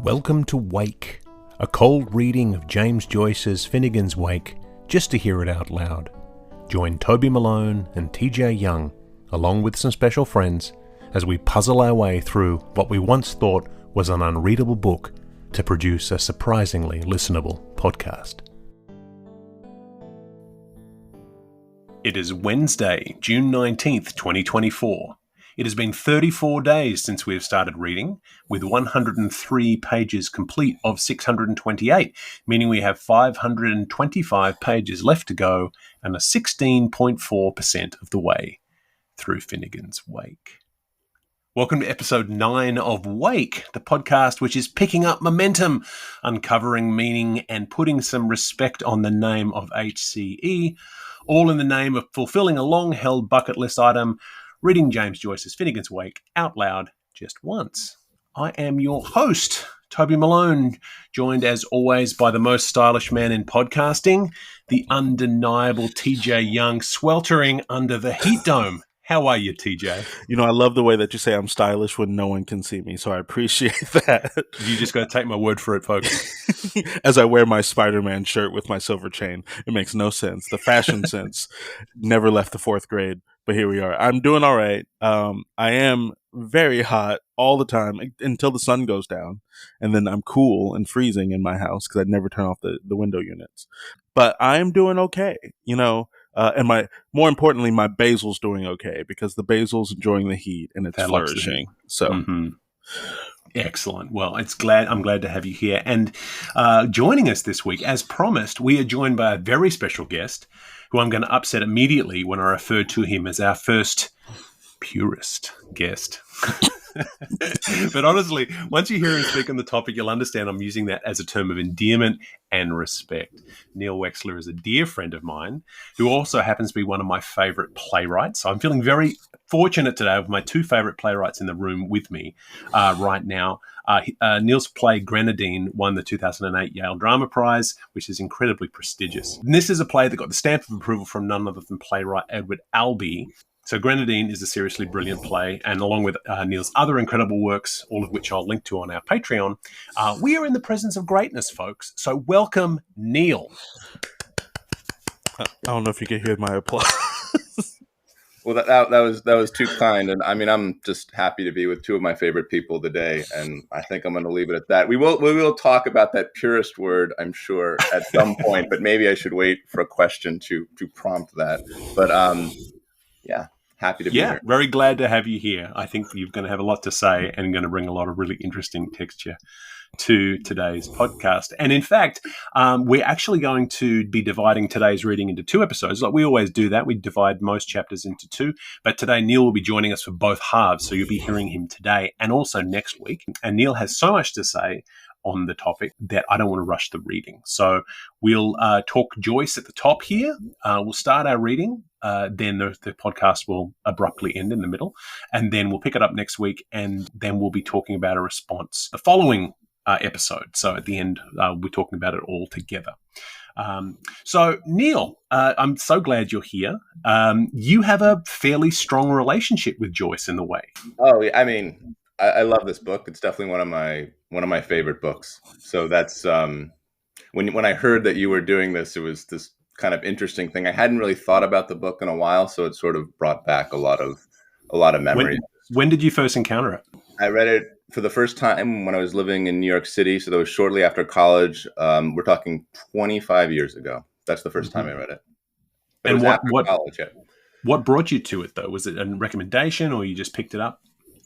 Welcome to Wake, a cold reading of James Joyce's Finnegan's Wake, just to hear it out loud. Join Toby Malone and TJ Young, along with some special friends, as we puzzle our way through what we once thought was an unreadable book to produce a surprisingly listenable podcast. It is Wednesday, June 19th, 2024. It has been 34 days since we have started reading, with 103 pages complete of 628, meaning we have 525 pages left to go and are 16.4% of the way through Finnegan's Wake. Welcome to episode 9 of Wake, the podcast which is picking up momentum, uncovering meaning and putting some respect on the name of HCE, all in the name of fulfilling a long-held bucket list item, reading James Joyce's Finnegan's Wake out loud just once. I am your host, Toby Malone, joined as always by the most stylish man in podcasting, the undeniable TJ Young, sweltering under the heat dome. How are you, TJ? You know, I love the way that you say I'm stylish when no one can see me, so I appreciate that. You just got to take my word for it, folks. As I wear my Spider-Man shirt with my silver chain, it makes no sense. The fashion sense never left the fourth grade, but here we are. I'm doing all right. I am very hot all the time until the sun goes down, and then I'm cool and freezing in my house because I never turn off the window units. But I'm doing okay, you know. And more importantly, my basil's doing okay because the basil's enjoying the heat and it's flourishing. So, Excellent. Well, I'm glad to have you here. And joining us this week, as promised, we are joined by a very special guest who I'm going to upset immediately when I refer to him as our first purist guest. But honestly, once you hear him speak on the topic, you'll understand I'm using that as a term of endearment and respect. Neil Wechsler is a dear friend of mine who also happens to be one of my favorite playwrights. So I'm feeling very fortunate today with my two favorite playwrights in the room with me right now. Neil's play Grenadine won the 2008 Yale Drama Prize, which is incredibly prestigious. And this is a play that got the stamp of approval from none other than playwright Edward Albee. So Grenadine is a seriously brilliant play, and along with Neil's other incredible works, all of which I'll link to on our Patreon, we are in the presence of greatness, folks. So welcome, Neil. I don't know if you can hear my applause. Well, that was too kind, and I mean I'm just happy to be with two of my favorite people today, and I think I'm going to leave it at that. We will talk about that purist word, I'm sure, at some point, but maybe I should wait for a question to prompt that. But yeah. Happy to be here. Very glad to have you here. I think you're going to have a lot to say and going to bring a lot of really interesting texture to today's podcast. And in fact, we're actually going to be dividing today's reading into two episodes. Like we always do that. We divide most chapters into two. But today, Neil will be joining us for both halves. So you'll be hearing him today and also next week. And Neil has so much to say on the topic that I don't want to rush the reading. So we'll talk Joyce at the top here. We'll start our reading. Then the podcast will abruptly end in the middle. And then we'll pick it up next week. And then we'll be talking about a response the following episode. So at the end, we're talking about it all together. So Neil, I'm so glad you're here. You have a fairly strong relationship with Joyce in the way. Oh, I mean, I love this book. It's definitely one of my favorite books. So that's when I heard that you were doing this, it was this kind of interesting thing. I hadn't really thought about the book in a while, so it sort of brought back a lot of memories. When did you first encounter it? I read it for the first time when I was living in New York City. So that was shortly after college. We're talking 25 years ago. That's the first time I read it. But and it was after college, yeah. What brought you to it, though? Was it a recommendation or you just picked it up?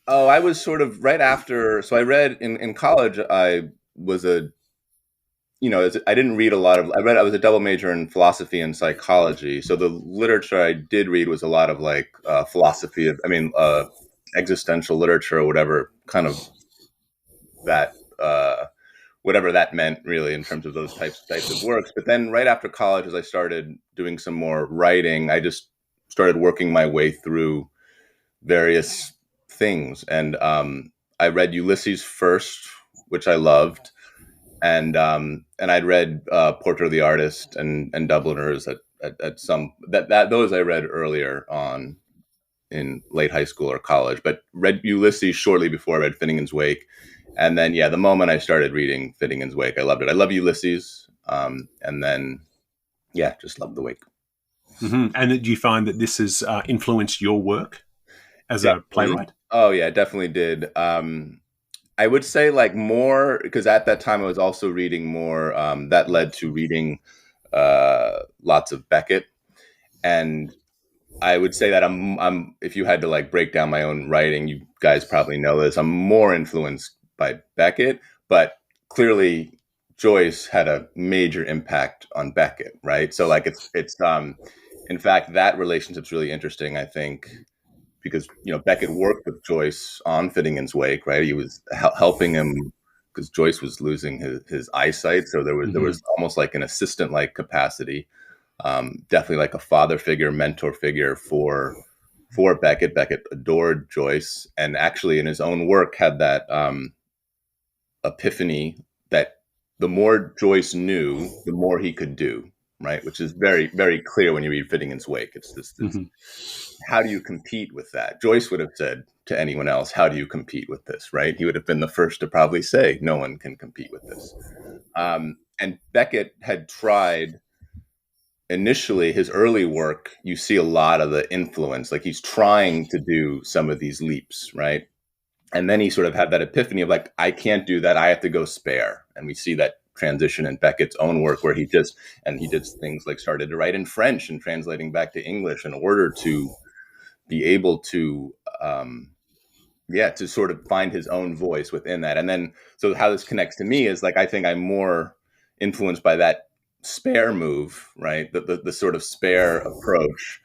Oh, I was sort of right after. So I read in college. I was I didn't read a lot of. I was a double major in philosophy and psychology. So the literature I did read was a lot of like philosophy. Existential literature or whatever kind of that, whatever that meant really in terms of those types of works. But then right after college, as I started doing some more writing, I just started working my way through various things. And I read Ulysses first, which I loved. And I'd read Portrait of the Artist and Dubliners at some those I read earlier on in late high school or college, but read Ulysses shortly before I read Finnegan's Wake. And then, the moment I started reading Finnegan's Wake, I loved it. I love Ulysses. And then, just love The Wake. Mm-hmm. And do you find that this has influenced your work as a playwright? Oh, yeah, definitely did. I would say like more, because at that time I was also reading more, that led to reading lots of Beckett. And I would say that I'm if you had to like break down my own writing, you guys probably know this, I'm more influenced by Beckett, but clearly Joyce had a major impact on Beckett, right? So like it's in fact that relationship's really interesting, I think, because Beckett worked with Joyce on Finnegan's Wake, right? He was helping him because Joyce was losing his eyesight, so there was almost like an assistant like capacity. Definitely like a father figure, mentor figure for Beckett. Beckett adored Joyce, and actually in his own work had that epiphany that the more Joyce knew, the more he could do, right? Which is very, very clear when you read Finnegan's Wake. It's this how do you compete with that? Joyce would have said to anyone else, how do you compete with this, right? He would have been the first to probably say, no one can compete with this. And Beckett had tried initially his early work, you see a lot of the influence, like he's trying to do some of these leaps, right? And then he sort of had that epiphany of like, I can't do that. I have to go spare. And we see that transition in Beckett's own work where he did things like started to write in French and translating back to English in order to be able to, to sort of find his own voice within that. And then, so how this connects to me is like, I think I'm more influenced by that spare move, right? The sort of spare approach,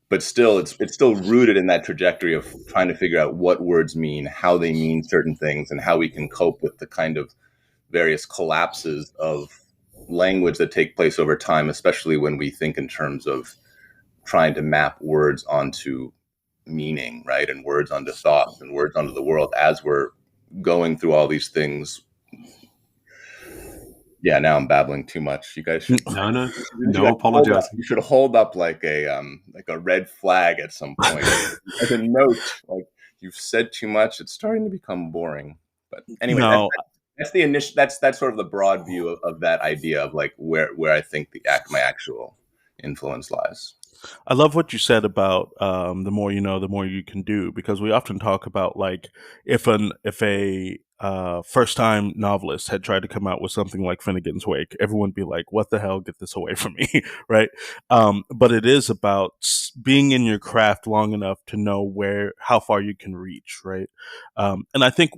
but still it's still rooted in that trajectory of trying to figure out what words mean, how they mean certain things, and how we can cope with the kind of various collapses of language that take place over time, especially when we think in terms of trying to map words onto meaning, right? And words onto thoughts and words onto the world as we're going through all these things. Yeah, now I'm babbling too much. You guys should no apologizing. You should hold up like a red flag at some point as a note. Like, you've said too much. It's starting to become boring. But anyway, that's the initial. That's sort of the broad view of that idea of like where I think my actual influence lies. I love what you said about the more you know, the more you can do, because we often talk about like if a first-time novelist had tried to come out with something like Finnegan's Wake, everyone would be like, "What the hell? Get this away from me!" Right? But it is about being in your craft long enough to know how far you can reach, right? And I think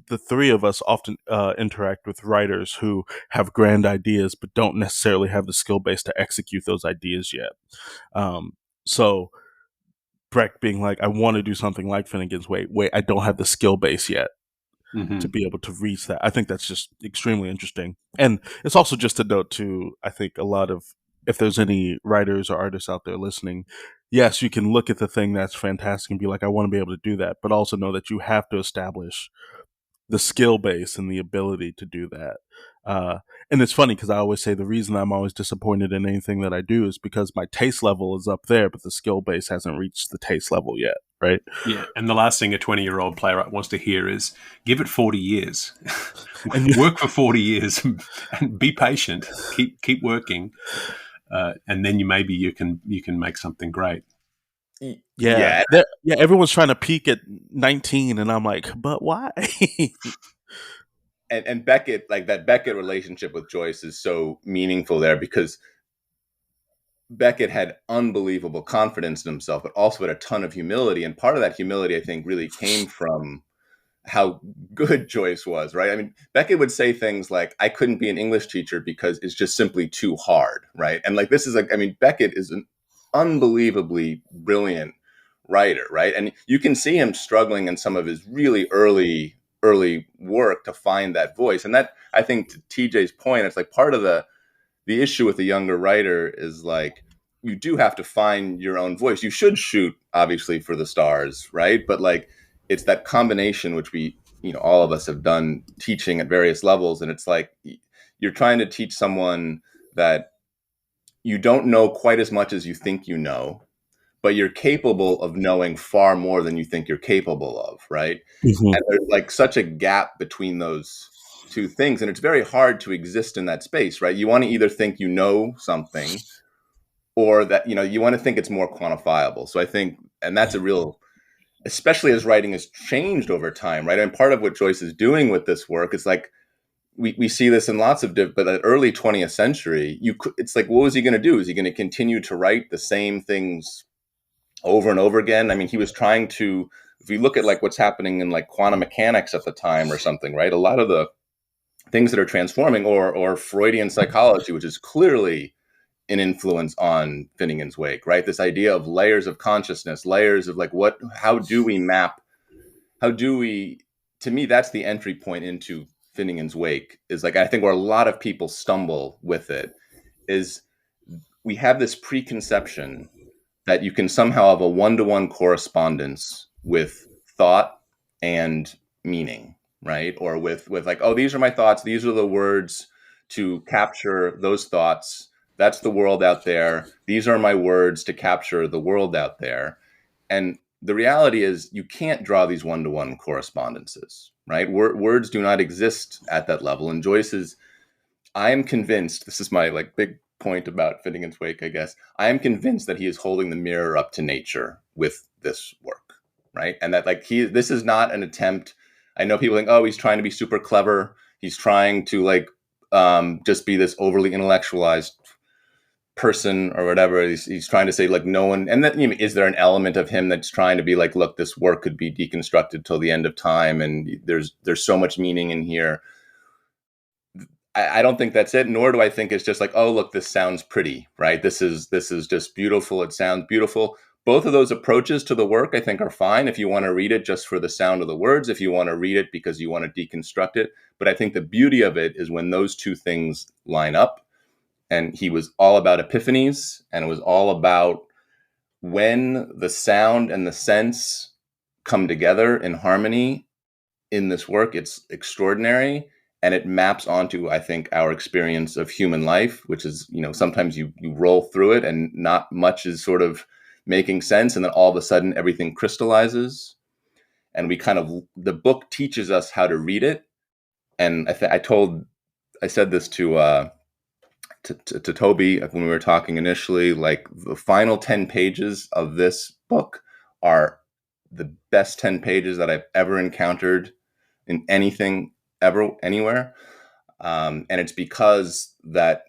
the three of us often interact with writers who have grand ideas but don't necessarily have the skill base to execute those ideas yet. So Breck being like, I want to do something like Finnegan's Wake. Wait, I don't have the skill base yet to be able to reach that. I think that's just extremely interesting. And it's also just a note to, I think, a lot of, if there's any writers or artists out there listening, yes, you can look at the thing that's fantastic and be like, I want to be able to do that, but also know that you have to establish the skill base and the ability to do that. And it's funny because I always say the reason I'm always disappointed in anything that I do is because my taste level is up there, but the skill base hasn't reached the taste level yet, right? Yeah, and the last thing a 20-year-old playwright wants to hear is, give it 40 years. And work for 40 years and be patient. Keep working. And then you can make something great. Yeah. Everyone's trying to peak at 19, and I'm like, but why? And Beckett, like that Beckett relationship with Joyce is so meaningful there because Beckett had unbelievable confidence in himself, but also had a ton of humility. And part of that humility, I think, really came from how good Joyce was, right? I mean, Beckett would say things like, I couldn't be an English teacher because it's just simply too hard, right? And like, this is like, I mean, Beckett is an unbelievably brilliant writer, right? And you can see him struggling in some of his really early work to find that voice. And that, I think, to TJ's point, it's like part of the issue with a younger writer is like, you do have to find your own voice. You should shoot, obviously, for the stars, right? But like, it's that combination, which we, all of us have done teaching at various levels. And it's like, you're trying to teach someone that you don't know quite as much as you think you know, but you're capable of knowing far more than you think you're capable of, right? Mm-hmm. And there's like such a gap between those two things, and it's very hard to exist in that space, right? You want to either think you know something, or that you want to think it's more quantifiable. So I think, and that's a real, especially as writing has changed over time, right? And part of what Joyce is doing with this work is like, we see this in lots of but the early 20th century, it's like, what was he going to do? Is he going to continue to write the same things over and over again? I mean, he was trying to, if you look at like what's happening in like quantum mechanics at the time or something, right? A lot of the things that are transforming, or Freudian psychology, which is clearly an influence on Finnegan's Wake, right? This idea of layers of consciousness, layers of like, how do we, to me, that's the entry point into Finnegan's Wake, is like, I think where a lot of people stumble with it is we have this preconception that you can somehow have a one-to-one correspondence with thought and meaning, right? Or with like, oh, these are my thoughts, these are the words to capture those thoughts, that's the world out there, these are my words to capture the world out there. And the reality is you can't draw these one-to-one correspondences, right? Words do not exist at that level. And Joyce's, I am convinced, this is my like big point about Finnegan's Wake, I guess, I am convinced that he is holding the mirror up to nature with this work, right? And that like this is not an attempt. I know people think, oh, he's trying to be super clever, he's trying to like just be this overly intellectualized person or whatever. He's trying to say like no one, and that, is there an element of him that's trying to be like, look, this work could be deconstructed till the end of time, and there's so much meaning in here. I don't think that's it, nor do I think it's just like, oh, look, this sounds pretty, right? This is just beautiful. It sounds beautiful. Both of those approaches to the work, I think, are fine if you want to read it just for the sound of the words, if you want to read it because you want to deconstruct it. But I think the beauty of it is when those two things line up. And he was all about epiphanies, and it was all about when the sound and the sense come together in harmony in this work, it's extraordinary. And it maps onto, I think, our experience of human life, which is, sometimes you roll through it and not much is sort of making sense. And then all of a sudden everything crystallizes. And the book teaches us how to read it. And I said this to Toby when we were talking initially, like the final 10 pages of this book are the best 10 pages that I've ever encountered in anything ever, anywhere. And it's because that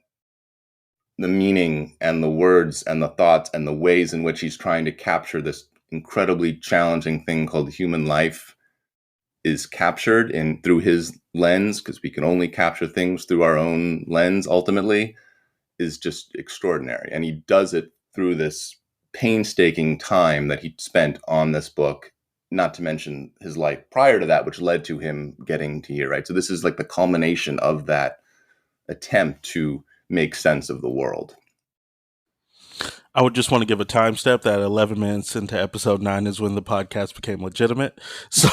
the meaning and the words and the thoughts and the ways in which he's trying to capture this incredibly challenging thing called human life is captured through his lens, because we can only capture things through our own lens ultimately, is just extraordinary. And he does it through this painstaking time that he spent on this book, not to mention his life prior to that, which led to him getting to here, right? So this is like the culmination of that attempt to make sense of the world. I would just want to give a time step that 11 minutes into episode 9 is when the podcast became legitimate. So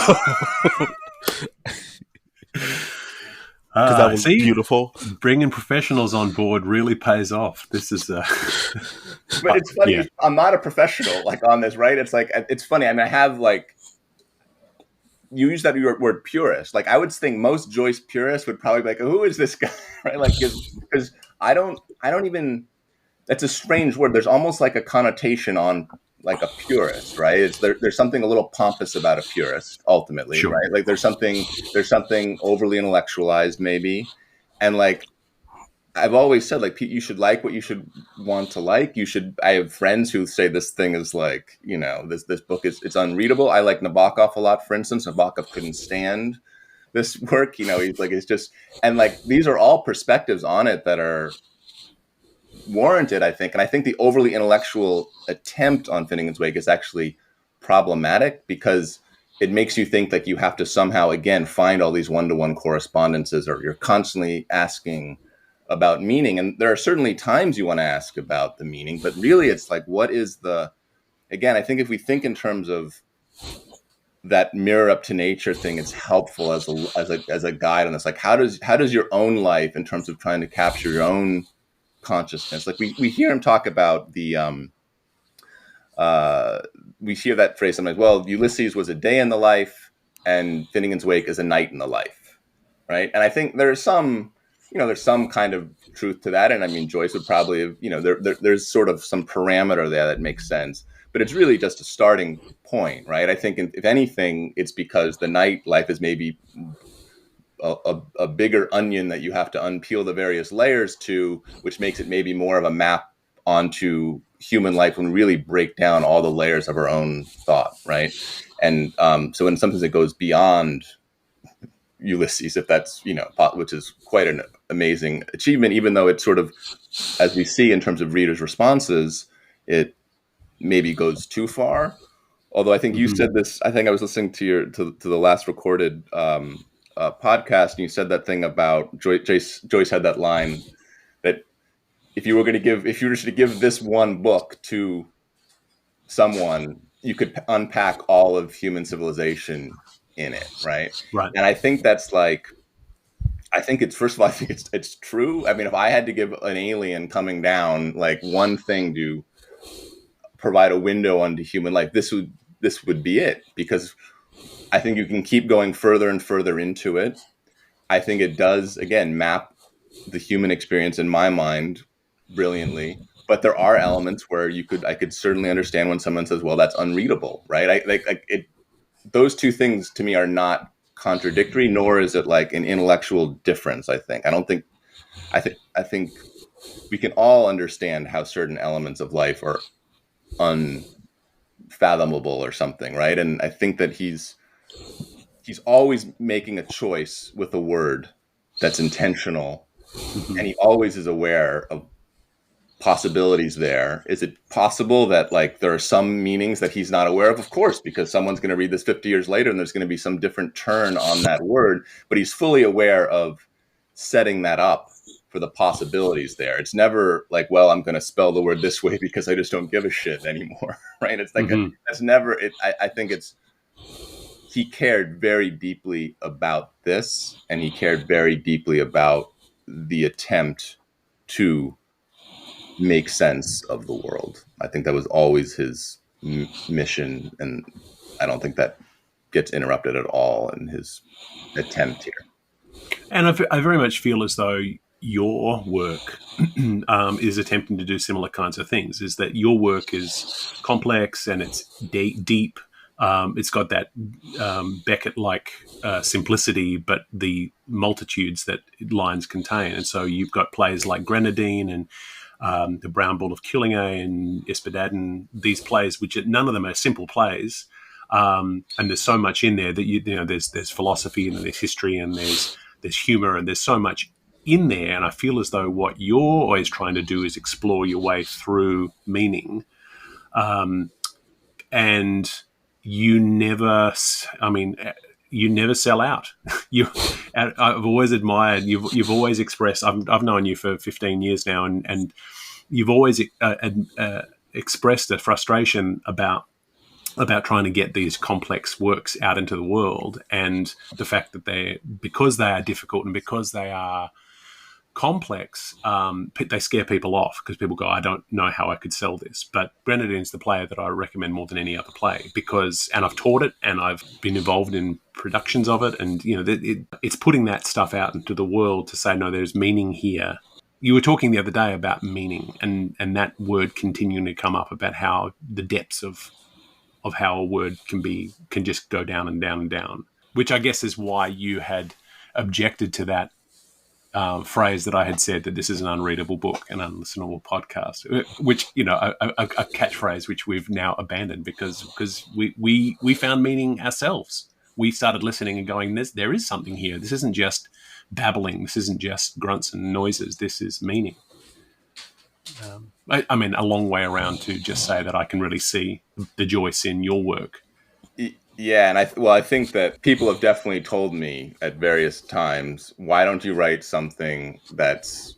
because that was beautiful. Bringing professionals on board really pays off. This is but it's funny. Yeah. I'm not a professional like on this, right? It's like, it's funny. I mean, I have like, you use that word purist. Like I would think most Joyce purists would probably be like, who is this guy? Right? Like, because I don't even, that's a strange word. There's almost like a connotation on like a purist, right? There's something a little pompous about a purist ultimately, sure, right? Like there's something overly intellectualized maybe. And like, I've always said, like, you should like what you should want to like. I have friends who say this thing is like, this book it's unreadable. I like Nabokov a lot, for instance. Nabokov couldn't stand this work. He's like, it's just, and like, these are all perspectives on it that are warranted, I think. And I think the overly intellectual attempt on Finnegan's Wake is actually problematic because it makes you think like you have to somehow, again, find all these one-to-one correspondences, or you're constantly asking about meaning. And there are certainly times you want to ask about the meaning, but really it's like, what is again, I think if we think in terms of that mirror up to nature thing, it's helpful as a guide on this. Like, how does your own life, in terms of trying to capture your own consciousness, like we hear him talk about the we hear that phrase sometimes. Well, Ulysses was a day in the life, and Finnegan's Wake is a night in the life, right? And I think there's some kind of truth to that. And I mean, Joyce would probably have, there's sort of some parameter there that makes sense. But it's really just a starting point, right? I think if anything, it's because the night life is maybe a bigger onion that you have to unpeel the various layers to, which makes it maybe more of a map onto human life when we really break down all the layers of our own thought, right? And so in some sense it goes beyond Ulysses, if that's, which is quite an amazing achievement, even though it sort of, as we see in terms of readers' responses, it maybe goes too far. Although I think you said this, I think I was listening to the last recorded podcast, and you said that thing about Joyce had that line that if you were to give this one book to someone, you could unpack all of human civilization in it, right? Right. And I think that's first of all, I think it's true. I mean, if I had to give an alien coming down like one thing to provide a window onto human life, this would be it, because I think you can keep going further and further into it. I think it does, again, map the human experience in my mind brilliantly. But there are elements where I could certainly understand when someone says, well, that's unreadable, right? Those two things to me are not contradictory, nor is it like an intellectual difference. I think we can all understand how certain elements of life are unfathomable or something, right? And I think that he's always making a choice with a word that's intentional, and he always is aware of possibilities there. Is it possible that like there are some meanings that he's not aware of course, because someone's going to read this 50 years later and there's going to be some different turn on that word, but he's fully aware of setting that up for the possibilities there. It's never like, well, I'm going to spell the word this way because I just don't give a shit anymore, right? It's like that's never it. I think he cared very deeply about this, and he cared very deeply about the attempt to make sense of the world. I think that was always his mission, and I don't think that gets interrupted at all in his attempt here. And I very much feel as though your work is attempting to do similar kinds of things, is that your work is complex and it's deep. It's got that Beckett-like simplicity, but the multitudes that lines contain. And so you've got plays like Grenadine and The Brown Bull of Cullinane and Espadadden, these plays, which none of them are simple plays. And there's so much in there that there's philosophy and there's history and there's humor and there's so much in there. And I feel as though what you're always trying to do is explore your way through meaning. And you never sell out. I've always admired, you've always expressed, I've known you for 15 years now, and you've always expressed a frustration about trying to get these complex works out into the world, and the fact that because they are difficult and because they are complex, they scare people off because people go, I don't know how I could sell this. But Grenadine's the play that I recommend more than any other play, and I've taught it and I've been involved in productions of it, and it's putting that stuff out into the world to say, no, there's meaning here. You were talking the other day about meaning, and that word continuing to come up about how the depths of how a word can just go down and down and down, which I guess is why you had objected to that phrase that I had said, that this is an unreadable book, an unlistenable podcast, which, a catchphrase which we've now abandoned because we found meaning ourselves. We started listening and going, there is something here. This isn't just babbling. This isn't just grunts and noises. This is meaning. I mean, a long way around to just say that I can really see the Joyce in your work. Yeah, and I think that people have definitely told me at various times, why don't you write something that's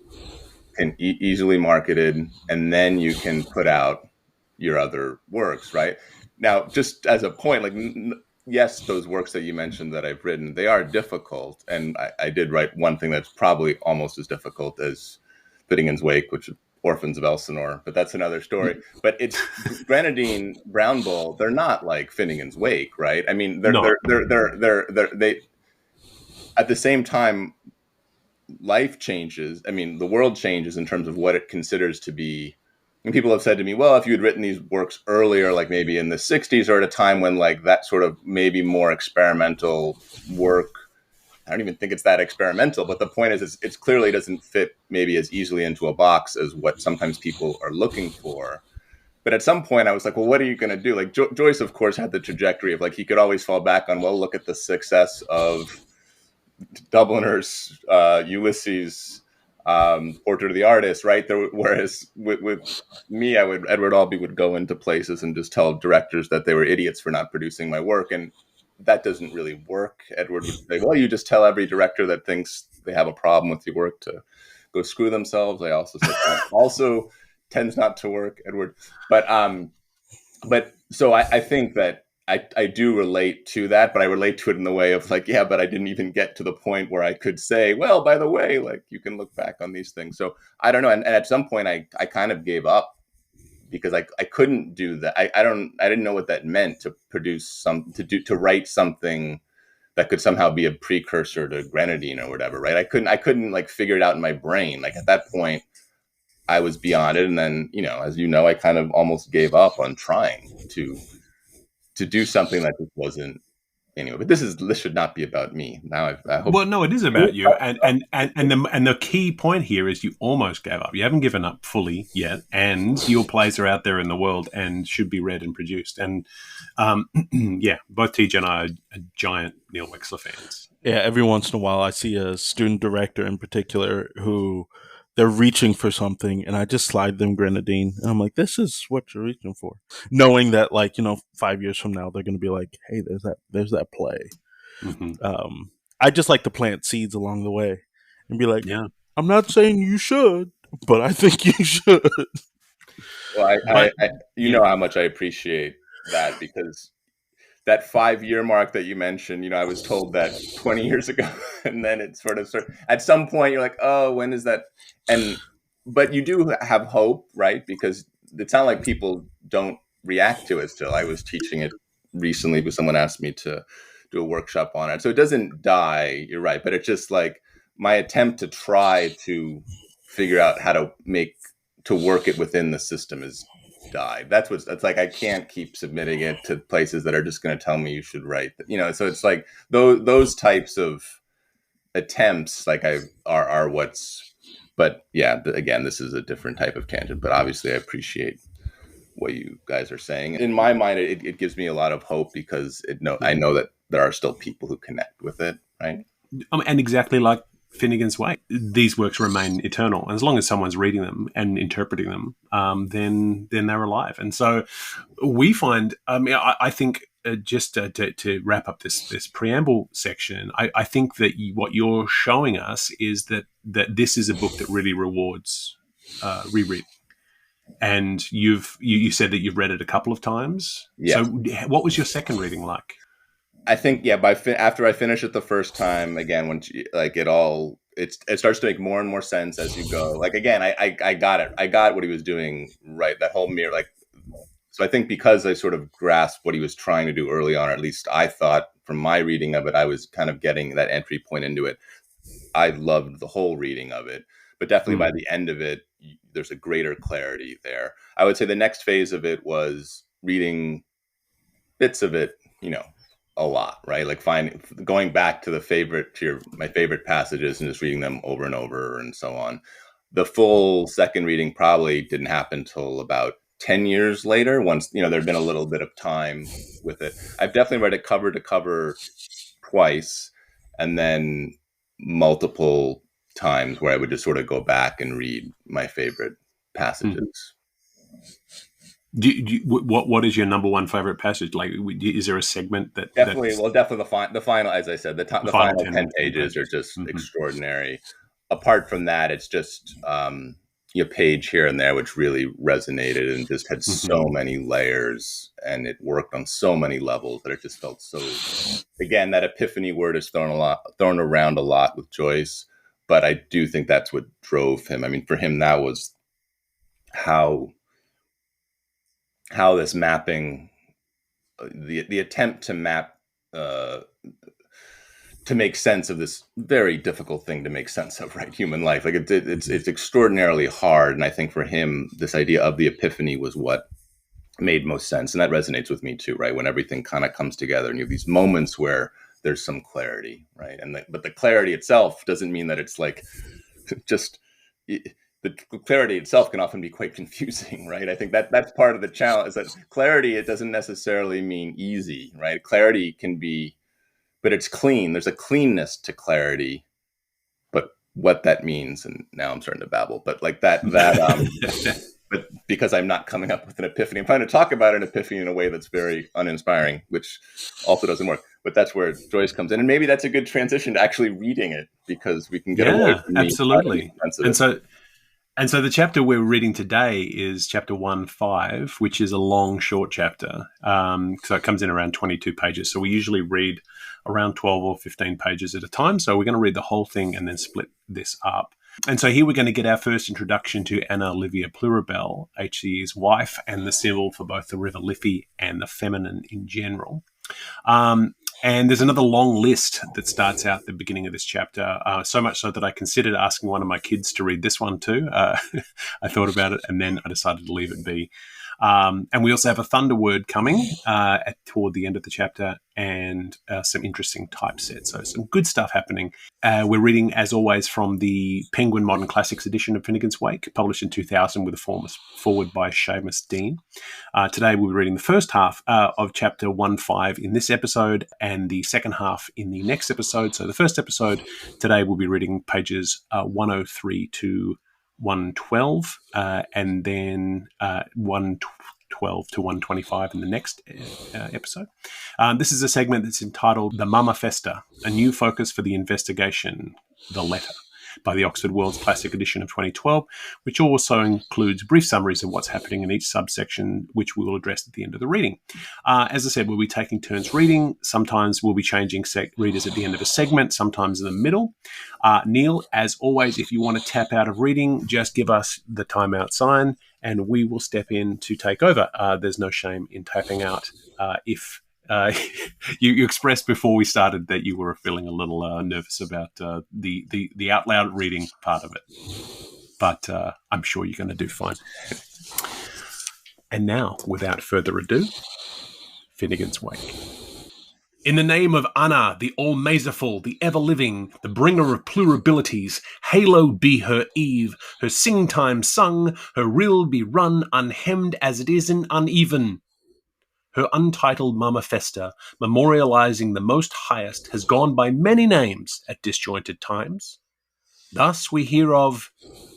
easily marketed, and then you can put out your other works, right? Now, just as a point, like, yes, those works that you mentioned that I've written, they are difficult, and I did write one thing that's probably almost as difficult as Finnegan's Wake, Orphans of Elsinore, but that's another story. But it's Grenadine, Brown Bull. They're not like Finnegan's Wake, right? I mean, they're they at the same time, life changes. I mean, the world changes in terms of what it considers to be. And people have said to me, well, if you had written these works earlier, like maybe in the 60s or at a time when like that sort of maybe more experimental work, I don't even think it's that experimental, but the point is it's clearly doesn't fit maybe as easily into a box as what sometimes people are looking for. But at some point I was like, well, what are you going to do? Like Joyce, of course, had the trajectory of like, he could always fall back on, well, look at the success of Dubliners, Ulysses, Portrait of the Artist, right? Whereas with me, Edward Albee would go into places and just tell directors that they were idiots for not producing my work. And that doesn't really work. Edward would say, well, you just tell every director that thinks they have a problem with your work to go screw themselves. I also said that also tends not to work, Edward. But so I think that I do relate to that, but I relate to it in the way of like, yeah, but I didn't even get to the point where I could say, well, by the way, like you can look back on these things. So I don't know. And at some point I kind of gave up because I couldn't do that. I didn't know what that meant to produce to write something that could somehow be a precursor to Grenadine or whatever. Right. I couldn't like figure it out in my brain. Like at that point I was beyond it. And then, as you know, I kind of almost gave up on trying to do something that just wasn't anyway. But this should not be about me. Now I hope. Well, no, it is about you, and the key point here is you almost gave up. You haven't given up fully yet, and your plays are out there in the world and should be read and produced. And yeah, both TJ and I are giant Neil Wechsler fans. Yeah, every once in a while I see a student director in particular who they're reaching for something and I just slide them Grenadine. And I'm like, this is what you're reaching for. Knowing that 5 years from now, they're going to be like, hey, there's that play. Mm-hmm. I just like to plant seeds along the way and be like, yeah, I'm not saying you should, but I think you should. Well, I know how much I appreciate that, because that 5-year mark that you mentioned, I was told that 20 years ago, and then it sort of at some point you're like, oh, when is that? But you do have hope, right? Because it's not like people don't react to it still. I was teaching it recently because someone asked me to do a workshop on it. So it doesn't die, you're right. But it's just like my attempt to try to figure out how to work it within the system is died. That's like, I can't keep submitting it to places that are just going to tell me you should write, so it's like those types of attempts are what's, but yeah, again, this is a different type of tangent, but obviously I appreciate what you guys are saying. In my mind, it gives me a lot of hope because I know that there are still people who connect with it, right? And exactly like Finnegan's Wake, these works remain eternal. And as long as someone's reading them and interpreting them, then they're alive. And so we find, I think just to wrap up this preamble section, I think that what you're showing us is that this is a book that really rewards reread. And you said that you've read it a couple of times. Yeah. So what was your second reading like? I think, after I finish it the first time, again, when it starts to make more and more sense as you go. Like, again, I got it. I got what he was doing, right? That whole mirror, so I think because I sort of grasped what he was trying to do early on, or at least I thought from my reading of it, I was kind of getting that entry point into it. I loved the whole reading of it, but definitely by the end of it, there's a greater clarity there. I would say the next phase of it was reading bits of it, a lot, right? Like going back to my favorite passages and just reading them over and over and so on. The full second reading probably didn't happen till about 10 years later, once, there'd been a little bit of time with it. I've definitely read it cover to cover twice, and then multiple times where I would just sort of go back and read my favorite passages. What is your number one favorite passage? Like, is there a segment that definitely the final, as I said, the final 10 pages are just extraordinary. Apart from that, it's just a page here and there which really resonated and just had so many layers, and it worked on so many levels that it just felt so. Again, that epiphany word is thrown around a lot with Joyce, but I do think that's what drove him. I mean, for him, that was how this mapping, the attempt to map, to make sense of this very difficult thing to make sense of, right? Human life. Like it's extraordinarily hard. And I think for him, this idea of the epiphany was what made most sense. And that resonates with me too, right? When everything kind of comes together and you have these moments where there's some clarity, right? But the clarity itself doesn't mean that it's like just, the clarity itself can often be quite confusing, right? I think that's part of the challenge, is that clarity, it doesn't necessarily mean easy, right? Clarity can be, but it's clean. There's a cleanness to clarity, but what that means, and now I'm starting to babble, but like that, but because I'm not coming up with an epiphany, I'm trying to talk about an epiphany in a way that's very uninspiring, which also doesn't work. But that's where Joyce comes in, and maybe that's a good transition to actually reading it, because we can get away from absolutely. And so the chapter we're reading today is chapter 1-5, which is a long, short chapter. So it comes in around 22 pages. So we usually read around 12 or 15 pages at a time. So we're going to read the whole thing and then split this up. And so here we're going to get our first introduction to Anna Livia Pluribel, HCE's wife, and the symbol for both the river Liffey and the feminine in general. And there's another long list that starts out at the beginning of this chapter, so much so that I considered asking one of my kids to read this one too. I thought about it, and then I decided to leave it be. And we also have a thunder word coming toward the end of the chapter, and some interesting typesets. So some good stuff happening. We're reading, as always, from the Penguin Modern Classics edition of Finnegan's Wake, published in 2000 with a forward by Seamus Dean. Today we'll be reading the first half of chapter 1-5 in this episode, and the second half in the next episode. So the first episode today we'll be reading pages 103 to 112, and then 112 to 125 in the next episode. This is a segment that's entitled The Mama Festa, a new focus for the investigation, The Letter, by the Oxford World's Classic edition of 2012, which also includes brief summaries of what's happening in each subsection, which we will address at the end of the reading. As I said, we'll be taking turns reading. Sometimes we'll be changing readers at the end of a segment, sometimes in the middle. Neil, as always, if you want to tap out of reading, just give us the timeout sign and we will step in to take over. There's no shame in tapping out if you expressed before we started that you were feeling a little nervous about the out loud reading part of it, but I'm sure you're going to do fine. And now, without further ado, Finnegan's Wake. In the name of Anna, the all-mazerful, the ever-living, the bringer of plurabilities, haloed be her eve, her sing-time sung, her rill be run, unhemmed as it is and uneven. Her untitled Mama Festa, memorializing the most highest, has gone by many names at disjointed times. Thus we hear of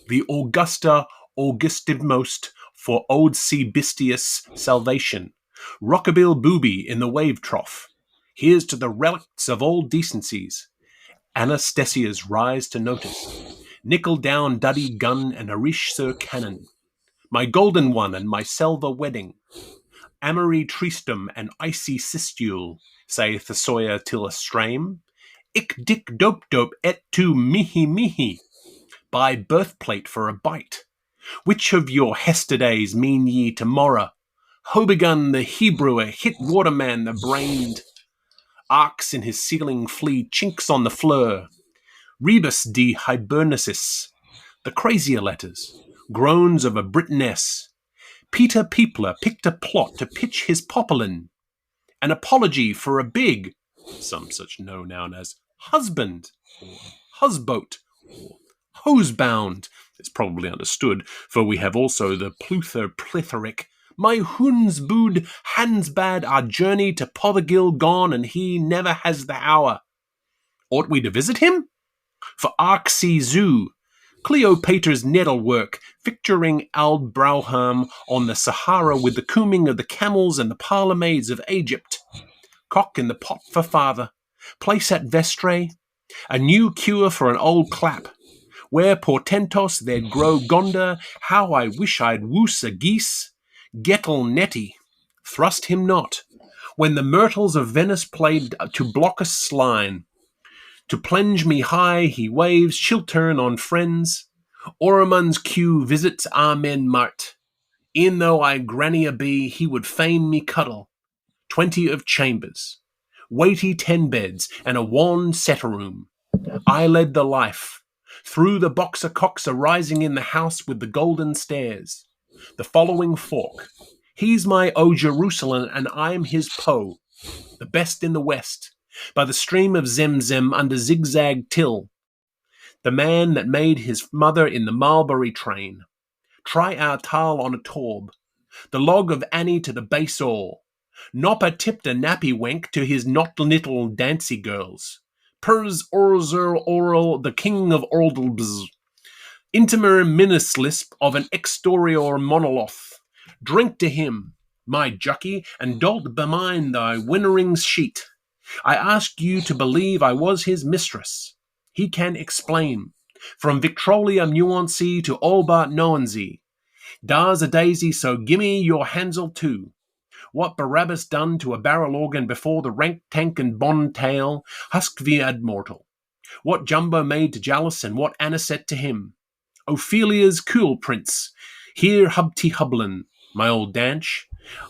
the Augusta Augustimost for Ode Sebistius Salvation, Rockabill Booby in the Wave Trough. Here's to the relics of all decencies, Anastasia's rise to notice, Nickel Down Duddy Gun and Arish Sir Cannon, my golden one and my Selva wedding, Amory Tristum and icy Sistule, saith the Sawyer till a strame, Ick dick dope dope et tu mihi mihi, buy birthplate for a bite. Which of your Hesterdays mean ye tomorrow? Hobigun the Hebrewer hit Waterman the brained, arcs in his ceiling flee chinks on the fleur, Rebus de Hibernicis, the crazier letters, groans of a Britoness, Peter Peopler picked a plot to pitch his popolin, an apology for a big, some such know noun as husband, or husboat, or hosebound. It's probably understood, for we have also the Pluther plethoric, my hoons bood hands bad our journey to Pothergill gone, and he never has the hour. Ought we to visit him? For Arksy Zoo, Cleopatra's needlework, picturing Albrauham on the Sahara with the combing of the camels and the parlour maids of Egypt. Cock in the pot for father, place at Vestre, a new cure for an old clap. Where portentos there'd grow Gonda, how I wish I'd woos a geese. Gettle netty, thrust him not, when the myrtles of Venice played to block a sline. To plunge me high he waves chiltern on friends, Ormond's Q visits Amen Mart. E'en though I granny a be, he would fain me cuddle. 20 of chambers, weighty 10 beds, and a wan set-a-room. I led the life. Through the boxer cocks arising in the house with the golden stairs. The following fork. He's my O Jerusalem, and I'm his Poe, the best in the West, by the stream of Zemzem under zigzag till. The man that made his mother in the Marlbury train. Try our tal on a torb. The log of Annie to the base all. Nopper tipped a nappy wank to his not little dancy girls. Pers orzer oral, the king of ordlebs. Intimer minislisp of an exterior monoloth. Drink to him, my jucky, and dolt bemind thy winnering sheet. I ask you to believe I was his mistress. He can explain. From Victrolia nuancy to Albart Noansy. Dar's a daisy, so gimme your Hansel too. What Barabbas done to a barrel organ before the rank tank and bond tail, husked vi admortal. What Jumbo made to Jallis and what Anisette to him. Ophelia's cool prince. Here hubty hublin, my old Danch.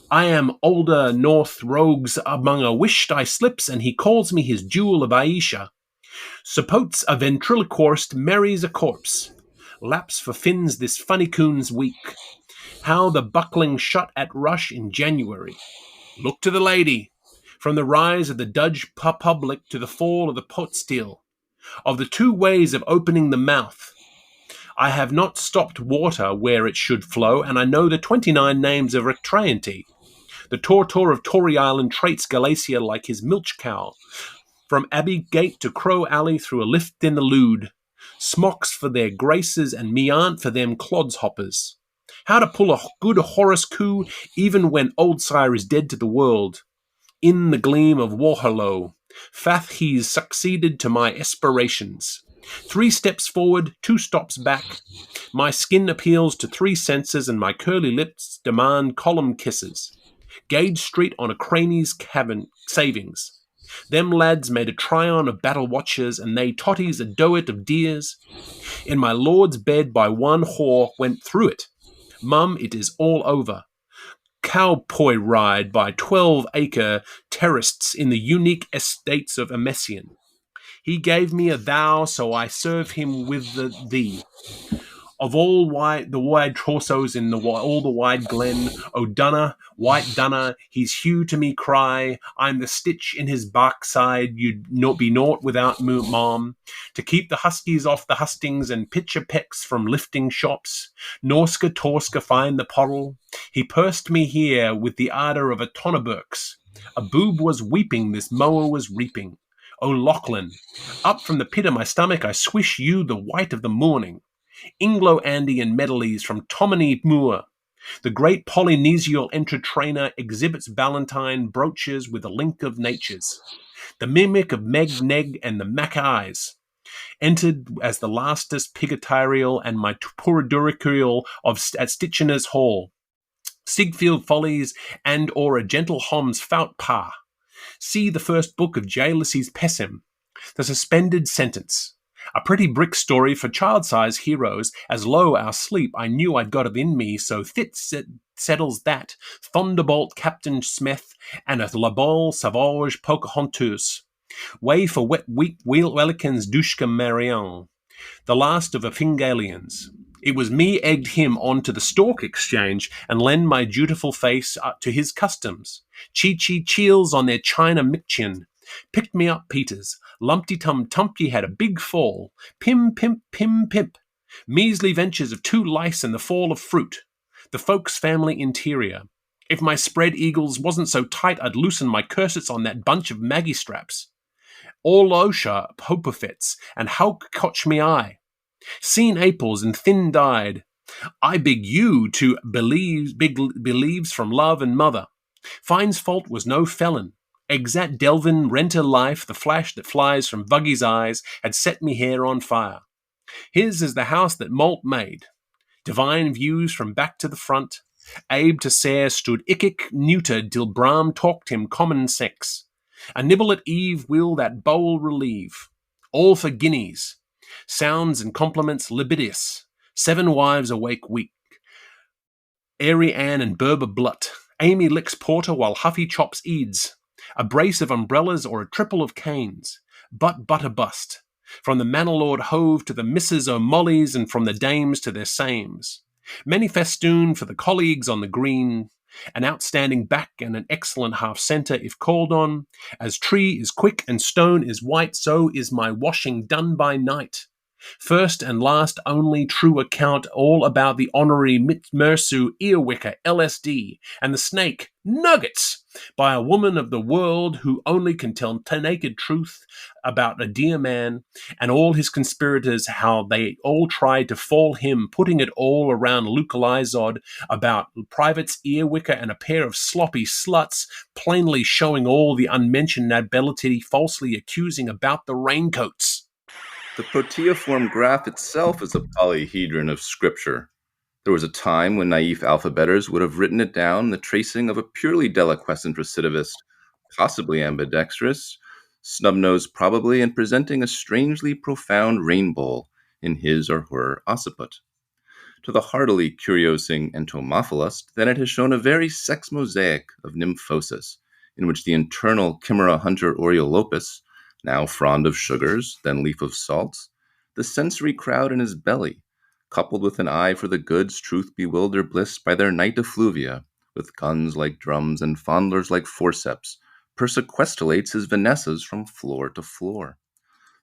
I am older North rogues among a wished I slips, and he calls me his jewel of Aisha. Suppotes a ventriloquist marries a corpse. Laps for fins this funny coon's week. How the buckling shut at rush in January. Look to the lady. From the rise of the Dudge public to the fall of the pot still. Of the two ways of opening the mouth. I have not stopped water where it should flow, and I know the 29 names of recreanty. The Tortor of Tory Island traits Galacia like his milch cow. From Abbey Gate to Crow Alley through a lift in the Lude. Smocks for their graces and me aunt for them clodshoppers. How to pull a good Horace coup even when old sire is dead to the world. In the gleam of Waterloo, fath he's succeeded to my aspirations. 3 steps forward, 2 stops back. My skin appeals to 3 senses and my curly lips demand column kisses. Gage Street on a cranny's cabin savings. Them lads made a tryon of battle watchers, and they totties a doet of deers. In my lord's bed by one whore went through it. Mum, it is all over. Cowboy ride by 12-acre terrorists in the unique estates of Messian. He gave me a thou, so I serve him with the thee. Of all the wide torsos in all the wide glen, O Dunna, white Dunna, he's Hugh to me cry, I'm the stitch in his backside, you'd not be naught without mom, to keep the huskies off the hustings and pitcher pecks from lifting shops, Norska Torska find the pottle, he pursed me here with the ardour of a Tonneberks, a boob was weeping, this mower was reaping, O Lachlan, up from the pit of my stomach I swish you the white of the morning, Anglo-Andean medleys from Tominey Moor. The great Polynesial entertainer exhibits Ballantine brooches with a link of natures. The mimic of Meg Neg and the Mackayes. Entered as the lastest pigatarial and my puriduricurial at Stitchener's Hall. Sigfield Follies and or a gentle Hom's Fout Pa. See the first book of J. Ulysses Pessim. The Suspended Sentence. A pretty brick story for child-sized heroes, as low our sleep I knew I'd got it in me, so thit settles that, Thunderbolt Captain Smith, and a La Belle Sauvage Pocahontas. Way for wet weak Wellikin's Dushka Marion, the last of the Fingalians. It was me egged him on to the Stork Exchange and lend my dutiful face to his customs. Chi-chi cheels on their China Michin. Picked me up, Peters. Lumpty-tum-tumpty had a big fall. Pim-pimp-pim-pimp. Measly ventures of 2 lice and the fall of fruit. The folks' family interior. If my spread eagles wasn't so tight, I'd loosen my cursets on that bunch of Maggie straps. All Osha, Popofets, and how cotch me eye. Seen Aples and thin-dyed. I beg you to believes from love and mother. Finds fault was no felon. Exat Delvin renter life, the flash that flies from Vuggy's eyes, had set me hair on fire. His is the house that Malt made. Divine views from back to the front. Abe to Sayre stood ikic neutered till Brahm talked him common sex. A nibble at eve will that bowl relieve. All for guineas. Sounds and compliments libidinous. 7 wives awake weak. Airy Ann and Berber Blut. Amy licks porter while Huffy chops eads. A brace of umbrellas or a triple of canes. Butter bust. From the Manor Hove to the Mrs. O'Molleys and from the dames to their sames. Many festoon for the colleagues on the green. An outstanding back and an excellent half-centre if called on. As tree is quick and stone is white, so is my washing done by night. First and last only true account all about the honorary Mersu earwicker LSD and the snake Nuggets by a woman of the world who only can tell naked truth about a dear man and all his conspirators, how they all tried to fall him, putting it all around Luke Lizod about private's earwicker and a pair of sloppy sluts, plainly showing all the unmentioned nobility falsely accusing about the raincoats. The proteoform graph itself is a polyhedron of scripture. There was a time when naive alphabeters would have written it down, the tracing of a purely deliquescent recidivist, possibly ambidextrous, snub-nosed probably, and presenting a strangely profound rainbow in his or her occiput. To the heartily curiosing entomophilist, then it has shown a very sex mosaic of nymphosis, in which the internal chimera hunter Oreolopus, now frond of sugars, then leaf of salts, the sensory crowd in his belly, coupled with an eye for the goods truth bewilder bliss by their night effluvia, with guns like drums and fondlers like forceps, persequestulates his Vanessas from floor to floor.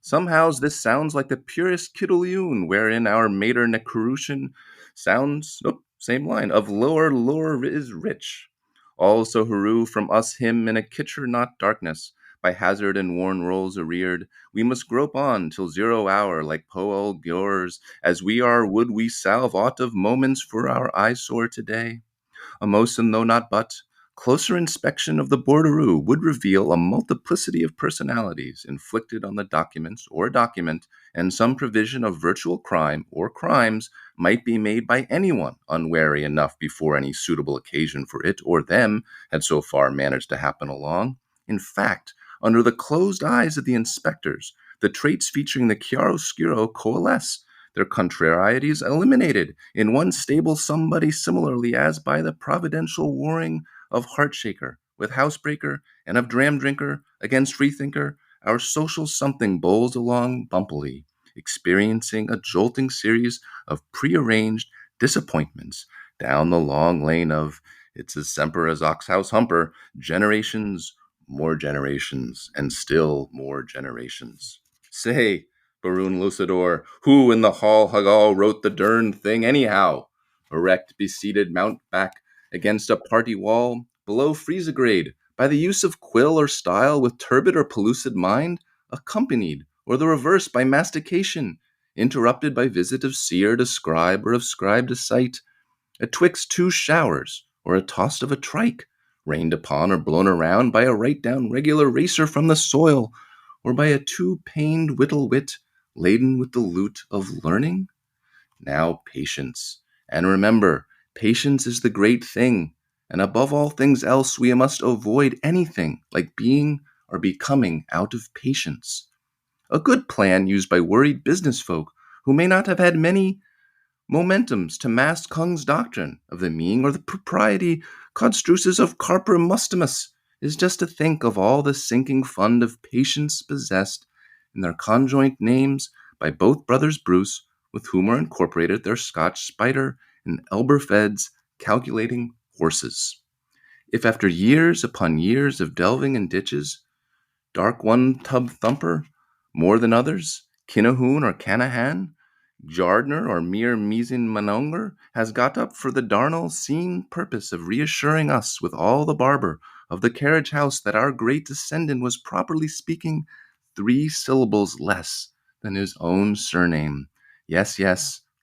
Somehow this sounds like the purest Kittleyoon, wherein our mater Necrucian sounds, same line, of lower lore is rich. Also Haru from us him in a kitcher not darkness, by hazard and worn rolls arreared, we must grope on till 0 hour, like Poel Giors, as we are would we salve aught of moments for our eyesore today. A motion though not but, closer inspection of the borderoo would reveal a multiplicity of personalities inflicted on the documents or document, and some provision of virtual crime or crimes might be made by anyone unwary enough before any suitable occasion for it or them had so far managed to happen along. In fact, under the closed eyes of the inspectors, the traits featuring the chiaroscuro coalesce, their contrarieties eliminated in one stable somebody, similarly as by the providential warring of Heartshaker with Housebreaker and of Dram Drinker against Freethinker, our social something bowls along bumpily, experiencing a jolting series of prearranged disappointments down the long lane of it's as semper as Oxhouse Humper, generations, more generations, and still more generations. Say, Baroon Lucidor, who in the Hall Hagal wrote the derned thing anyhow? Erect, beseated, mounteback against a party wall, below Friesegrade, by the use of quill or style with turbid or pellucid mind, accompanied, or the reverse, by mastication, interrupted by visit of seer to scribe or of scribe to sight, atwixt 2 showers, or a toss of a trike, rained upon or blown around by a right-down regular racer from the soil, or by a 2-paned whittle wit laden with the loot of learning? Now patience, and remember, patience is the great thing, and above all things else we must avoid anything like being or becoming out of patience. A good plan used by worried business folk who may not have had many momentums to mask Kung's doctrine of the meaning or the propriety construces of carper mustimus is just to think of all the sinking fund of patience possessed in their conjoint names by both brothers Bruce, with whom are incorporated their Scotch Spider and Elberfed's calculating horses. If after years upon years of delving in ditches, dark one tub thumper, more than others, Kinnahoon or Canahan, Jardner or mere Meesin Manonger, has got up for the darnel seen purpose of reassuring us with all the barber of the carriage house that our great descendant was properly speaking 3 syllables less than his own surname. Yes,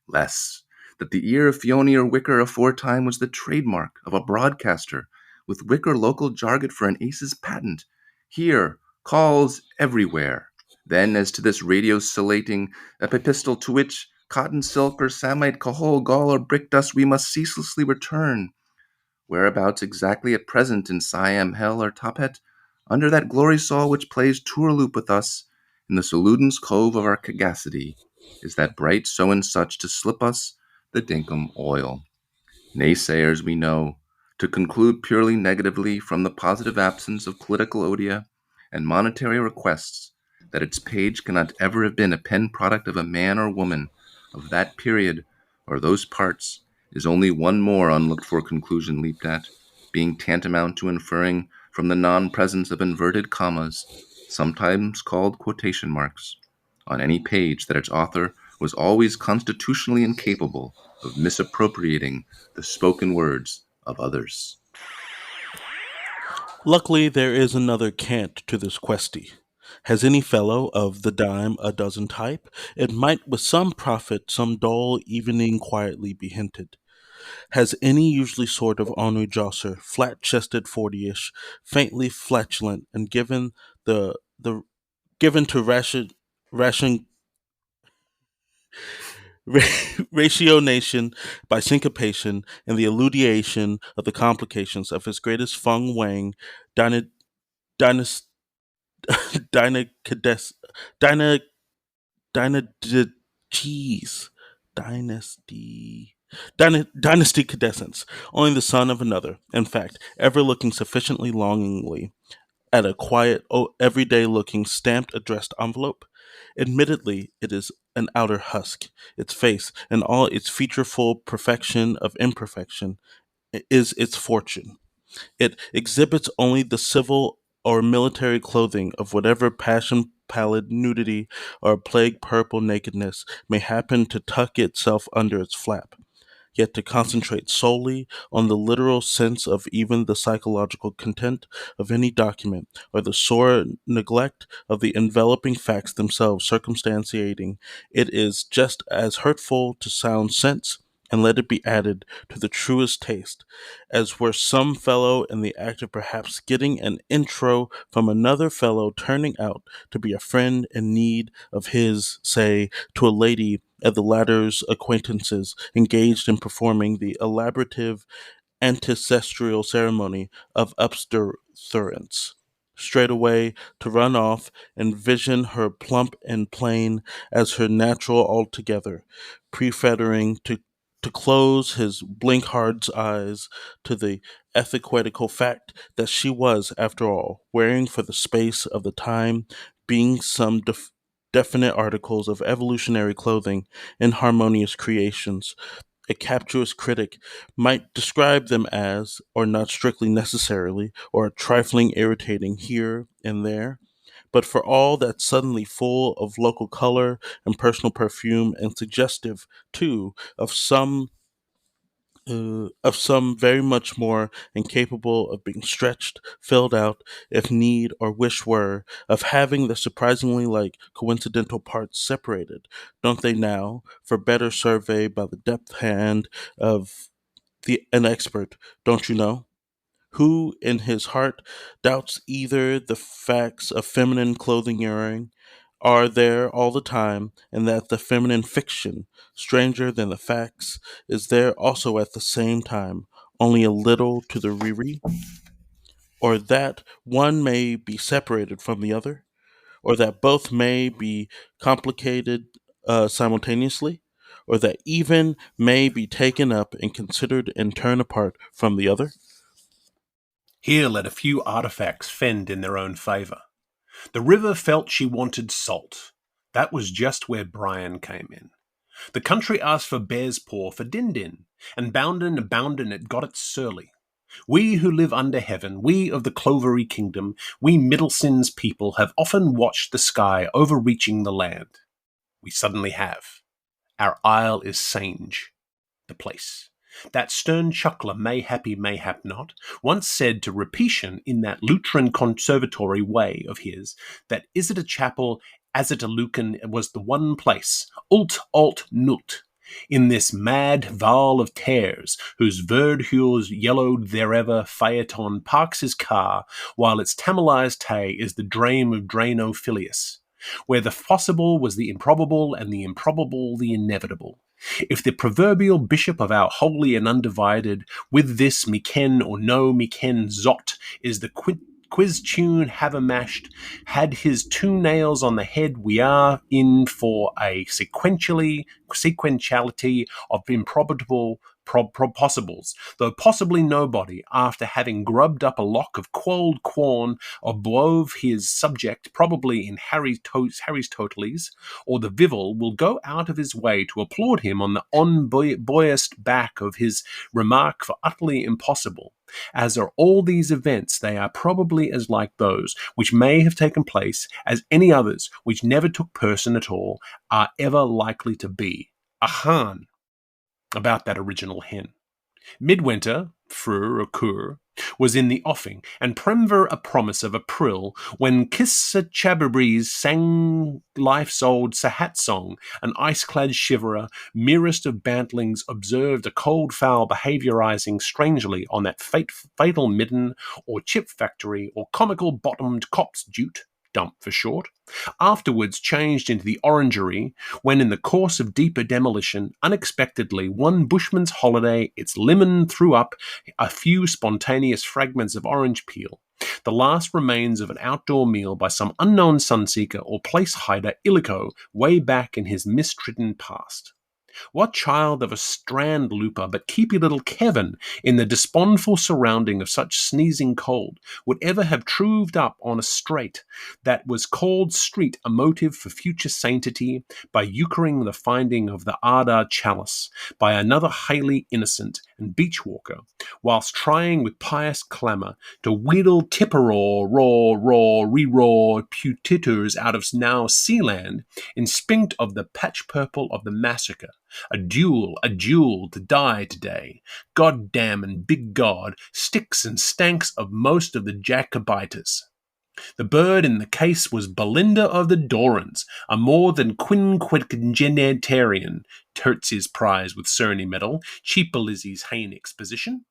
less. That the ear of Fione or Wicker aforetime was the trademark of a broadcaster, with Wicker local jargon for an ace's patent. Here, calls everywhere. Then, as to this radio-salating epipistle to which cotton silk or samite, cahol, gall, or brick dust we must ceaselessly return, whereabouts exactly at present in Siam, Hell, or Tophet, under that glory saw which plays tourloop with us in the Saludin's cove of our sagacity, is that bright so and such to slip us the dinkum oil. Naysayers, we know, to conclude purely negatively from the positive absence of political odia and monetary requests that its page cannot ever have been a pen product of a man or woman of that period or those parts is only one more unlooked-for conclusion leaped at, being tantamount to inferring from the non-presence of inverted commas, sometimes called quotation marks, on any page that its author was always constitutionally incapable of misappropriating the spoken words of others. Luckily, there is another cant to this questy. Has any fellow of the dime a dozen type? It might with some profit some dull evening quietly be hinted. Has any usually sort of ornery josser, flat-chested 40-ish, faintly flatulent, and the given to ration rationation by syncopation and the elucidation of the complications of his greatest Feng Wang dyna, dynast, dynacades, dyna, dyna, cheese, dynasty. Dynasty cadescence, only the son of another, in fact, ever looking sufficiently longingly at a quiet, everyday looking, stamped, addressed envelope. Admittedly, it is an outer husk. Its face, and all its featureful perfection of imperfection, is its fortune. It exhibits only the civil or military clothing of whatever passion pallid nudity or plague purple nakedness may happen to tuck itself under its flap. Yet to concentrate solely on the literal sense of even the psychological content of any document, or the sore neglect of the enveloping facts themselves circumstantiating, it is just as hurtful to sound sense, and let it be added, to the truest taste, as were some fellow in the act of perhaps getting an intro from another fellow turning out to be a friend in need of his, say, to a lady of the latter's acquaintances engaged in performing the elaborative ancestral ceremony of obstetrance. Straightway to run off and vision her plump and plain as her natural altogether, prefiguring to close his blink-hard's eyes to the ethiquetical fact that she was, after all, wearing for the space of the time being some definite articles of evolutionary clothing in harmonious creations. A captious critic might describe them as, or not strictly necessarily, or a trifling irritating here and there, but for all that suddenly full of local color and personal perfume, and suggestive, too, of some very much more incapable of being stretched, filled out, if need or wish were, of having the surprisingly like coincidental parts separated, don't they now, for better survey by the depth hand of an expert, don't you know? Who in his heart doubts either the facts of feminine clothing wearing are there all the time, and that the feminine fiction, stranger than the facts, is there also at the same time, only a little to the reverie? Or that one may be separated from the other? Or that both may be complicated simultaneously? Or that even may be taken up and considered in turn apart from the other? Here let a few artifacts fend in their own favour. The river felt she wanted salt. That was just where Brian came in. The country asked for bear's paw for din-din, and bounden it got it surly. We who live under heaven, we of the clovery kingdom, we Middlesex people have often watched the sky overreaching the land. We suddenly have. Our isle is Sange, the place. That stern chuckler, mayhappy, mayhap not, once said to repetition in that Lutheran conservatory way of his, that is it a chapel, as it a Lucan, was the one place, ult alt nult, in this mad val of tares, whose verdures yellowed therever phaeton parks his car, while its tamalized tay is the drame of Drano Filius, where the possible was the improbable, and the improbable the inevitable. If the proverbial bishop of our holy and undivided, with this me ken or no me ken zot, is the quiz tune havermashed, had his 2 nails on the head. We are in for a sequentiality of improbable possibles, though possibly nobody, after having grubbed up a lock of quolled corn above his subject, probably in Harry's totalies, or the Vival, will go out of his way to applaud him on the unbiased back of his remark for utterly impossible. As are all these events, they are probably as like those which may have taken place as any others which never took person at all are ever likely to be. Ahan! About that original hen. Midwinter, frur or cur, was in the offing, and premver a promise of April, when Kissachababreeze sang life's old Sahat song, an ice-clad shiverer, merest of bantlings, observed a cold fowl behaviorizing strangely on that fatal midden, or chip factory, or comical-bottomed copse jute, dump for short, afterwards changed into the orangery, when in the course of deeper demolition, unexpectedly, one bushman's holiday, its lemon threw up a few spontaneous fragments of orange peel, the last remains of an outdoor meal by some unknown sunseeker or place-hider illico way back in his mist-ridden past. What child of a strand looper but keepy little Kevin, in the despondful surrounding of such sneezing cold, would ever have trooved up on a straight that was called street a motive for future sanctity, by euchering the finding of the Ardagh chalice, by another highly innocent and beach-walker, whilst trying with pious clamour to wheedle tipperor, raw, re-raw putitors out of now Sealand, in spite of the patch-purple of the massacre. A duel to die today. God damn and big God, sticks and stanks of most of the Jacobites. The bird in the case was Belinda of the Dorans, a more than quinquagenarian, Tertzi's prize with Cerny medal, cheaper Lizzie's Hayne exposition.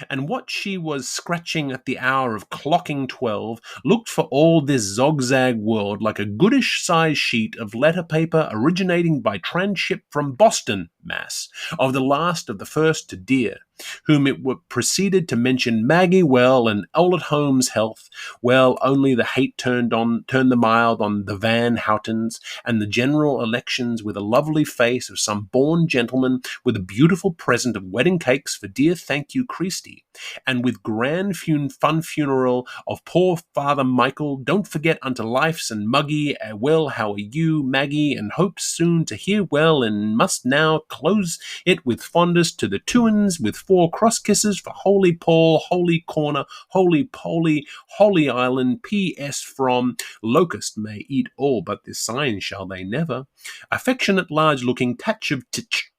And what she was scratching at the hour of clocking 12 looked for all this zogzag world like a goodish-sized sheet of letter paper originating by transship from Boston, Mass, of the last of the first to dear, whom it proceeded to mention Maggie well and Old Holmes' health, well only the hate turned the mild on the Van Houtens, and the general elections with a lovely face of some born gentleman with a beautiful present of wedding cakes for dear thank you Christy, and with grand fun funeral of poor Father Michael, don't forget unto life's and muggy, well how are you Maggie, and hope soon to hear well, and must now close it with fondest to the tuins, with 4 cross kisses for Holy Paul, Holy Corner, Holy Poly, Holy Island, P.S. from Locust may eat all, but this sign shall they never. Affectionate large-looking touch of titch.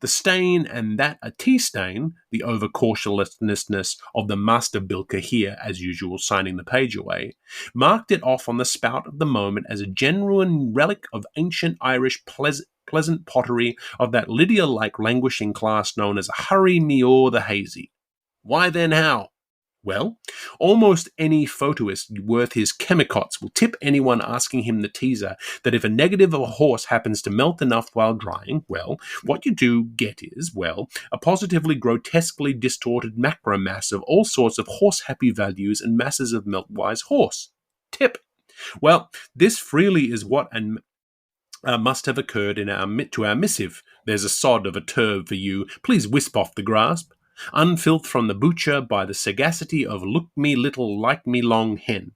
The stain, and that a tea stain, the overcautiousness of the master bilker here, as usual, signing the page away, marked it off on the spout of the moment as a genuine relic of ancient Irish pleasant pottery of that Lydia-like languishing class known as Hurry Me O'er the Hazy. Why then how? Well, almost any photoist worth his chemicots will tip anyone asking him the teaser that if a negative of a horse happens to melt enough while drying, well, what you do get is, well, a positively grotesquely distorted macro mass of all sorts of horse-happy values and masses of melt-wise horse. Tip. Well, this freely is what must have occurred to our missive. There's a sod of a turb for you. Please wisp off the grasp. Unfilthed from the butcher by the sagacity of look me little like me long hen.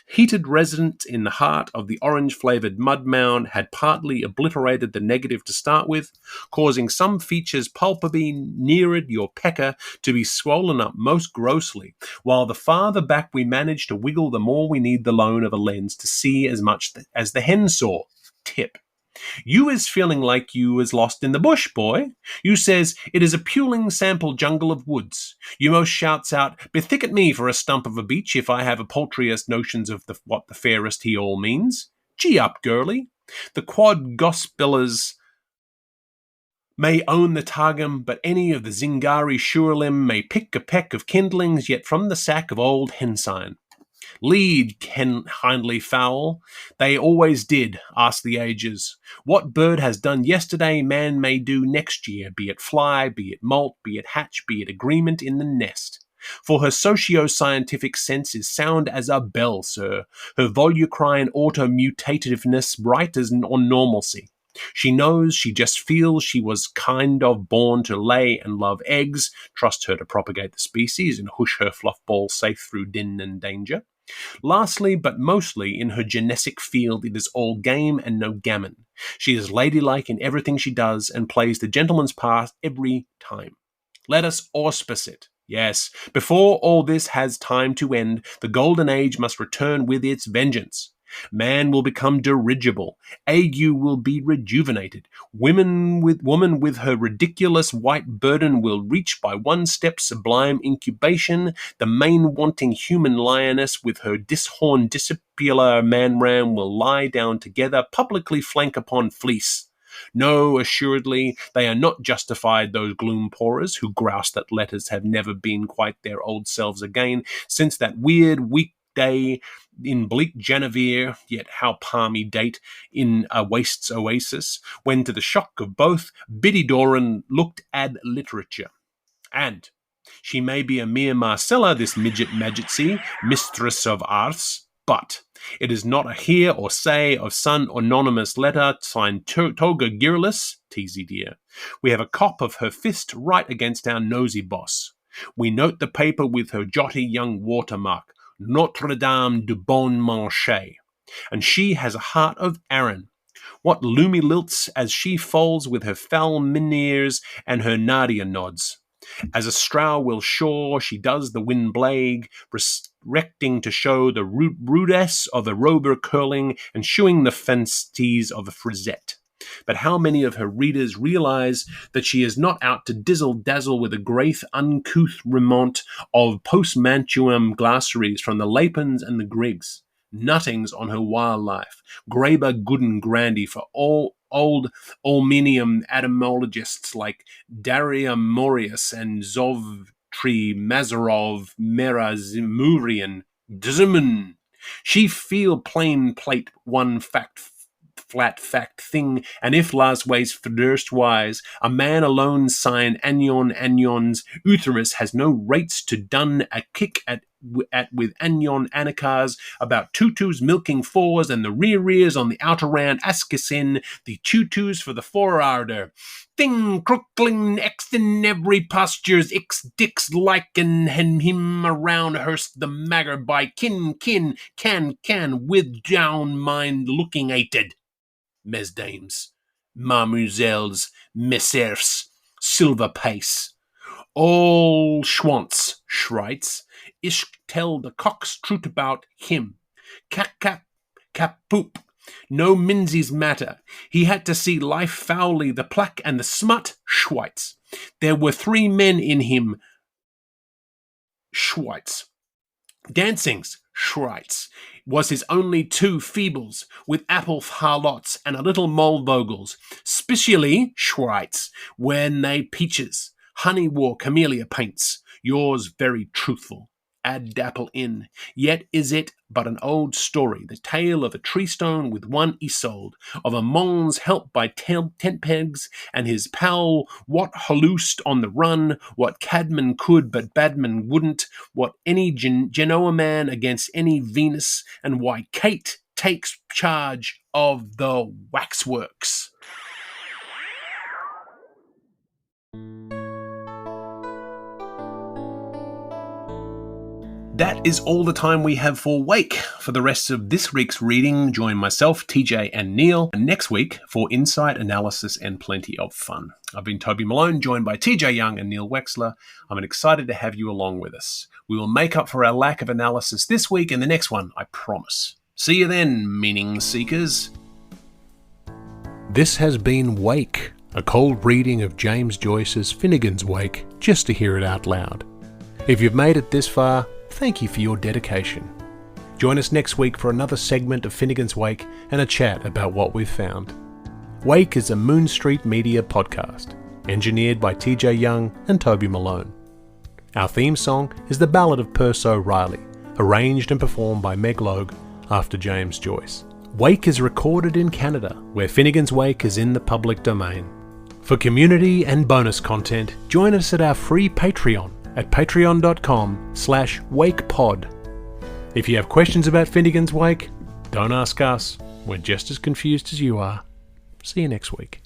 Heated resident in the heart of the orange-flavoured mud mound had partly obliterated the negative to start with, causing some features palpably neared your pecker to be swollen up most grossly, while the farther back we managed to wiggle the more we need the loan of a lens to see as much as the hen saw. Tip. You is feeling like you is lost in the bush, boy. You says it is a puling sample jungle of woods. You most shouts out, bethicket me for a stump of a beach if I have a paltriest notions of what the fairest he all means. Gee up, girlie. The quad gospelers may own the targum, but any of the Zingari Shurelim may pick a peck of kindlings yet from the sack of old Hensign. Lead, hindly fowl. They always did, ask the ages. What bird has done yesterday, man may do next year, be it fly, be it molt, be it hatch, be it agreement in the nest. For her socio-scientific sense is sound as a bell, sir, her volucrine auto-mutativeness bright as on normalcy. She knows, she just feels she was kind of born to lay and love eggs, trust her to propagate the species and hush her fluff ball safe through din and danger. Lastly, but mostly, in her genetic field it is all game and no gammon. She is ladylike in everything she does and plays the gentleman's part every time. Let us auspice it. Yes, before all this has time to end, the golden age must return with its vengeance. Man will become dirigible. Ague will be rejuvenated. Woman with her ridiculous white burden will reach by one step sublime incubation. The main wanting human lioness with her dishorned discipular man-ram will lie down together, publicly flank upon fleece. No, assuredly, they are not justified, those gloom-pourers who grouse that letters have never been quite their old selves again since that weird weekday in bleak Genevieve, yet how palmy date, in a waste's oasis, when to the shock of both, Biddy Doran looked ad literature. And she may be a mere Marcella, this midget majesty, mistress of arts, but it is not a hear or say of some anonymous letter signed Toga Gearless, teasy dear. We have a cop of her fist right against our nosy boss. We note the paper with her jotty young watermark, Notre Dame du Bon Marché, and she has a heart of Aaron. What loomy lilts as she folds with her foul minears and her Nadia nods. As a strow will shore, she does the wind blade, recting to show the rudesse of a rober curling and shewing the fancies of a frisette. But how many of her readers realize that she is not out to dizzle-dazzle with a great uncouth remont of post-Mantuan glossaries from the Lapins and the Griggs, nuttings on her wild life, Graber Gooden Grandy for all old aluminium etymologists like Daria Morius and Zovtri Mazarov Merazimurian Dzman. She feel plain plate one flat fact thing, and if last ways first wise, a man alone sign Anion's uterus has no rates to done a kick at with Anion Anakas about tutus milking fours and the rears on the outer round askisin, the tutus for the forarder. Thing crookling extin every postures ix dicks liken him around hurst the magger by can with down mind looking ated. Mesdames, Mademoiselles, Messers, Silver Pace, all schwantz, schreits, ish tell the cock's truth about him. Cap-poop, no minsies matter. He had to see life foully, the plaque and the smut, Schweitz. There were 3 men in him, Schweitz. Dancings, Schreitz, was his only 2 feebles, with apple harlots and a little molvogels, specially, Schreitz, when they peaches, honey wore camellia paints, yours very truthful. Add dapple in, yet is it but an old story, the tale of a treestone with one Isolde, of a Mons helped by tent pegs, and his pal, what halloosed on the run, what Cadman could but Badman wouldn't, what any Genoa man against any Venus, and why Kate takes charge of the waxworks. That is all the time we have for Wake. For the rest of this week's reading, join myself, TJ, and Neil next week for insight, analysis, and plenty of fun. I've been Toby Malone, joined by TJ Young and Neil Wechsler. I'm excited to have you along with us. We will make up for our lack of analysis this week and the next one, I promise. See you then, meaning seekers. This has been Wake, a cold reading of James Joyce's Finnegan's Wake, just to hear it out loud. If you've made it this far, thank you for your dedication. Join us next week for another segment of Finnegan's Wake and a chat about what we've found. Wake is a Moon Street Media podcast, engineered by TJ Young and Toby Malone. Our theme song is The Ballad of Perso Riley, arranged and performed by Meg Logue after James Joyce. Wake is recorded in Canada, where Finnegan's Wake is in the public domain. For community and bonus content, join us at our free Patreon, at patreon.com/wakepod. If you have questions about Finnegan's Wake, don't ask us. We're just as confused as you are. See you next week.